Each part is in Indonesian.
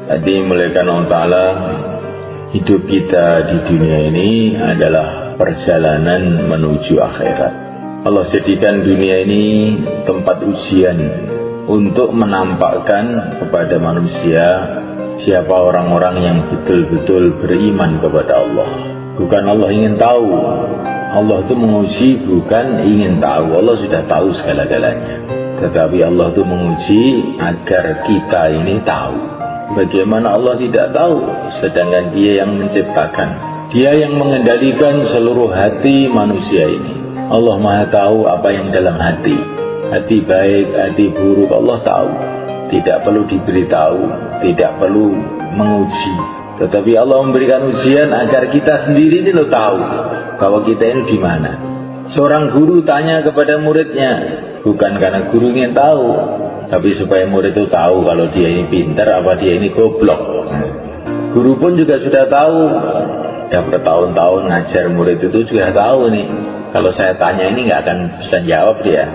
Tadi muliakan Allah Ta'ala, hidup kita di dunia ini adalah perjalanan menuju akhirat. Allah jadikan dunia ini tempat ujian untuk menampakkan kepada manusia siapa orang-orang yang betul-betul beriman kepada Allah. Bukan Allah ingin tahu, Allah itu menguji bukan ingin tahu, Allah sudah tahu segala-galanya. Tetapi Allah itu menguji agar kita ini tahu. Bagaimana Allah tidak tahu, sedangkan Dia yang menciptakan, Dia yang mengendalikan seluruh hati manusia ini. Allah Maha tahu apa yang dalam hati, hati baik, hati buruk, Allah tahu. Tidak perlu diberitahu, tidak perlu menguji. Tetapi Allah memberikan ujian agar kita sendiri ini tahu bahwa kita ini di mana. Seorang guru tanya kepada muridnya, bukan karena guru ingin tahu, tapi supaya murid itu tahu kalau dia ini pintar apa dia ini goblok. Guru pun juga sudah tahu, sudah bertahun-tahun ngajar murid itu sudah tahu nih, kalau saya tanya ini nggak akan bisa jawab dia.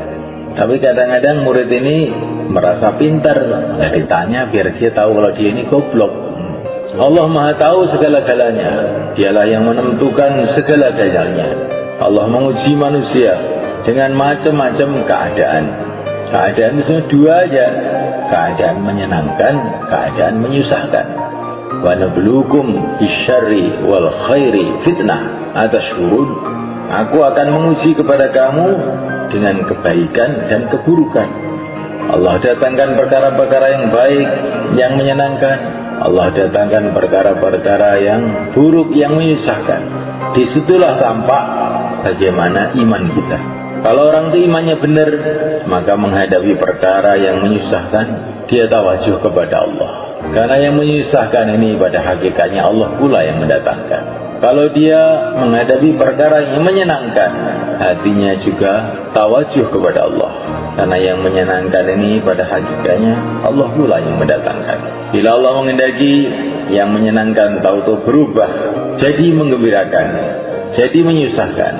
Tapi kadang-kadang murid ini merasa pintar, nggak ditanya biar dia tahu kalau dia ini goblok. Allah Maha tahu segala-galanya, Dialah yang menentukan segala-galanya. Allah menguji manusia dengan macam-macam keadaan. Keadaan itu dua aja, keadaan menyenangkan, keadaan menyusahkan. Wa nabluukum bisyarri wal khairi fitnah atashkurun. Aku akan menguji kepada kamu dengan kebaikan dan keburukan. Allah datangkan perkara-perkara yang baik, yang menyenangkan. Allah datangkan perkara-perkara yang buruk, yang menyusahkan. Disitulah tampak bagaimana iman kita. Kalau orang itu imannya benar, maka menghadapi perkara yang menyusahkan, dia tawajuh kepada Allah. Karena yang menyusahkan ini pada hakikatnya Allah pula yang mendatangkan. Kalau dia menghadapi perkara yang menyenangkan, hatinya juga tawajuh kepada Allah. Karena yang menyenangkan ini pada hakikatnya Allah pula yang mendatangkan. Bila Allah menghendaki, yang menyenangkan tahu-tahu berubah jadi menggembirakan, jadi menyusahkan.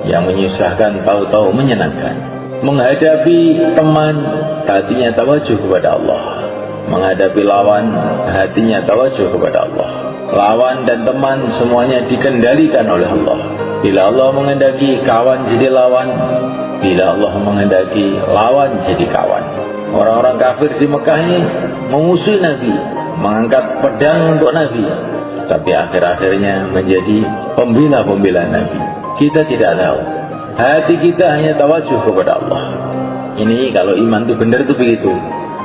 Yang menyusahkan tahu-tahu menyenangkan. Menghadapi teman, hatinya tawajuh kepada Allah. Menghadapi lawan, hatinya tawajuh kepada Allah. Lawan dan teman semuanya dikendalikan oleh Allah. Bila Allah menghendaki kawan jadi lawan, bila Allah menghendaki lawan jadi kawan. Orang-orang kafir di Mekah ini memusuhi Nabi, mengangkat pedang untuk Nabi, tapi akhir-akhirnya menjadi pembela-pembela Nabi. Kita tidak tahu, hati kita hanya tawajuh kepada Allah. Ini kalau iman itu benar itu begitu,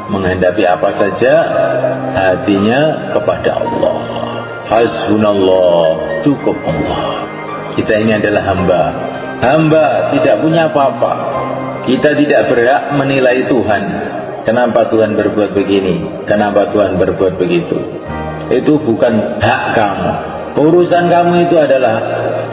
menghadapi apa saja hatinya kepada Allah. Hasbunallah, cukup Allah. Kita ini adalah hamba. Hamba tidak punya apa-apa. Kita tidak berhak menilai Tuhan. Kenapa Tuhan berbuat begini? Kenapa Tuhan berbuat begitu? Itu bukan hak kamu. Urusan kamu itu adalah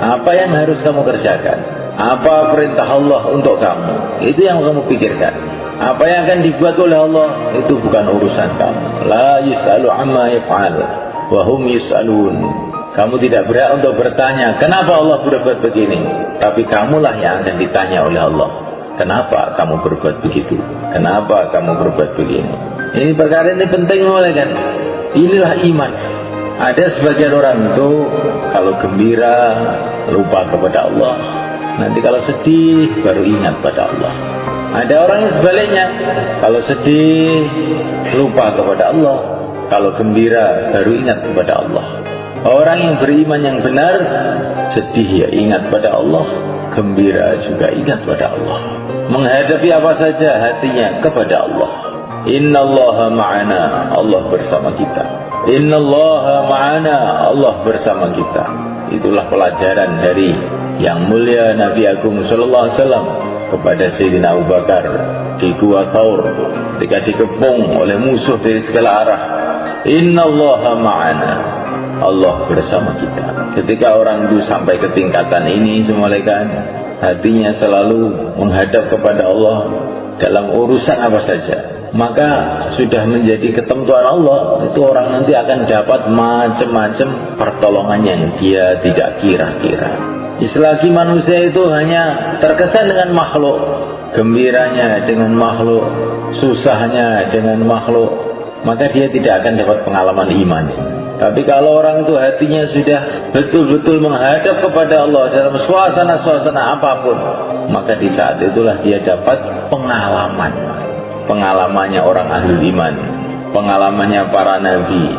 apa yang harus kamu kerjakan. Apa perintah Allah untuk kamu. Itu yang kamu pikirkan. Apa yang akan dibuat oleh Allah, itu bukan urusan kamu. La yus'alu amma yaf'al wa hum yus'alun. Kamu tidak berhak untuk bertanya kenapa Allah berbuat begini, tapi kamulah yang akan ditanya oleh Allah. Kenapa kamu berbuat begitu? Kenapa kamu berbuat begini? Ini perkara ini penting mulai kan. Inilah iman. Ada sebagian orang itu kalau gembira lupa kepada Allah. Nanti kalau sedih baru ingat pada Allah. Ada orang yang sebaliknya, kalau sedih lupa kepada Allah, kalau gembira baru ingat kepada Allah. Orang yang beriman yang benar, sedih ya ingat pada Allah, gembira juga ingat pada Allah. Menghadapi apa saja hatinya kepada Allah. Innallaha ma'ana, Allah bersama kita. Innallaha ma'ana, Allah bersama kita. Itulah pelajaran dari yang mulia Nabi Agung sallallahu alaihi wasallam kepada Sayyidina Abu Bakar di Gua Thaur ketika dikepung oleh musuh dari segala arah. Innallaha ma'ana, Allah bersama kita. Ketika orang itu sampai ke tingkatan ini, semulaikan hatinya selalu menghadap kepada Allah dalam urusan apa saja, maka sudah menjadi ketentuan Allah. Itu orang nanti akan dapat macam-macam pertolongan yang dia tidak kira-kira. Selagi manusia itu hanya terkesan dengan makhluk, gembiranya dengan makhluk, susahnya dengan makhluk, maka dia tidak akan dapat pengalaman iman. Tapi kalau orang itu hatinya sudah betul-betul menghadap kepada Allah dalam suasana-suasana apapun, maka di saat itulah dia dapat pengalaman. Pengalamannya orang ahli iman, pengalamannya para nabi,